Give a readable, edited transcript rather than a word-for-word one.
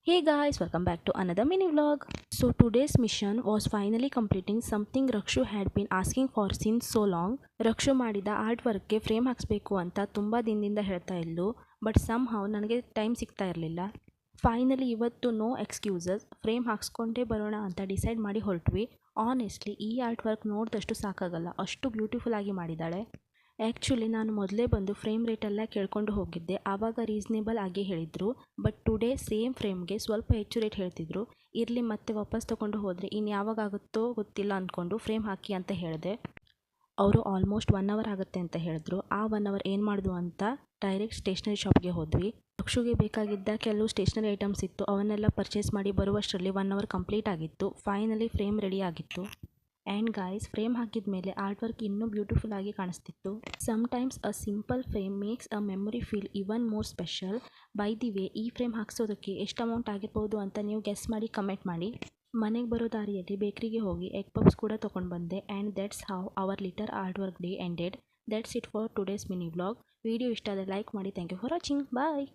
Hey guys, welcome back to another mini vlog. So today's mission was finally completing something Rakshu had been asking for since so long. Rakshu ಮಾಡಿದ art ವರ್ಕ್ಗೆ frame ಹಾಕ್ಸ್ಬೇಕು ಅಂತ ತುಂಬ ದಿನದಿಂದ ಹೇಳ್ತಾ ಇದ್ಲು, but some how ನನಗೆ time ಸಿಗ್ತಾ ಇರಲಿಲ್ಲ. Finally ಇವತ್ತು ನೋ ಎಕ್ಸ್ಕ್ಯೂಸಸ್, ಫ್ರೇಮ್ ಹಾಕ್ಸ್ಕೊಂಡೇ ಬರೋಣ ಅಂತ ಡಿಸೈಡ್ ಮಾಡಿ ಹೊರಟ್ವಿ. ಆನೆಸ್ಟ್ಲಿ ಈ ಆರ್ಟ್ ವರ್ಕ್ ನೋಡಿದಷ್ಟು ಸಾಕಾಗಲ್ಲ, ಅಷ್ಟು ಬ್ಯೂಟಿಫುಲ್ ಆಗಿ ಮಾಡಿದ್ದಾಳೆ. ಆ್ಯಕ್ಚುಲಿ ನಾನು ಮೊದಲೇ ಬಂದು ಫ್ರೇಮ್ ರೇಟೆಲ್ಲ ಕೇಳ್ಕೊಂಡು ಹೋಗಿದ್ದೆ, ಆವಾಗ ರೀಸನೇಬಲ್ ಆಗಿ ಹೇಳಿದರು. ಬಟ್ ಟುಡೇ ಸೇಮ್ ಫ್ರೇಮ್ಗೆ ಸ್ವಲ್ಪ ಹೆಚ್ಚು ರೇಟ್ ಹೇಳ್ತಿದ್ರು. ಇರಲಿ ಮತ್ತೆ ವಾಪಸ್ ತೊಗೊಂಡು ಹೋದರೆ ಇನ್ನು ಯಾವಾಗ ಆಗುತ್ತೋ ಗೊತ್ತಿಲ್ಲ ಅಂದ್ಕೊಂಡು ಫ್ರೇಮ್ ಹಾಕಿ ಅಂತ ಹೇಳಿದೆ. ಅವರು ಆಲ್ಮೋಸ್ಟ್ 1 ಅವರ್ ಆಗುತ್ತೆ ಅಂತ ಹೇಳಿದ್ರು. ಆ 1 ಅವರ್ ಏನು ಮಾಡಿದ್ವು ಅಂತ ಡೈರೆಕ್ಟ್ ಸ್ಟೇಷ್ನರಿ ಶಾಪ್ಗೆ ಹೋದ್ವಿ. ರಕ್ಷುಗೆ ಬೇಕಾಗಿದ್ದ ಕೆಲವು ಸ್ಟೇಷ್ನರಿ ಐಟಮ್ಸ್ ಇತ್ತು, ಅವನ್ನೆಲ್ಲ ಪರ್ಚೇಸ್ ಮಾಡಿ ಬರುವಷ್ಟರಲ್ಲಿ 1 ಅವರ್ ಕಂಪ್ಲೀಟ್ ಆಗಿತ್ತು. ಫೈನಲಿ ಫ್ರೇಮ್ ರೆಡಿ ಆಗಿತ್ತು. ಆ್ಯಂಡ್ ಗಾಯ್ಸ್, ಫ್ರೇಮ್ ಹಾಕಿದ ಮೇಲೆ ಆರ್ಟ್ ವರ್ಕ್ ಇನ್ನೂ ಬ್ಯೂಟಿಫುಲ್ ಆಗಿ ಕಾಣಿಸ್ತಿತ್ತು. Sometimes a simple frame makes a memory feel even more special. By the way, ಈ ಫ್ರೇಮ್ ಹಾಕ್ಸೋದಕ್ಕೆ ಎಷ್ಟು ಅಮೌಂಟ್ ಆಗಿರ್ಬೋದು ಅಂತ ನೀವು ಗೆಸ್ ಮಾಡಿ ಕಮೆಂಟ್ ಮಾಡಿ. ಮನೆಗೆ ಬರೋ ದಾರಿಯಲ್ಲಿ ಬೇಕ್ರಿಗೆ ಹೋಗಿ ಎಗ್ ಪಪ್ಸ್ ಕೂಡ ತೊಗೊಂಡು ಬಂದೆ. And that's how our little art work day ended. That's it for today's mini vlog. Video ಇಷ್ಟ ಆದರೆ ಲೈಕ್ ಮಾಡಿ. Thank you for watching. Bye.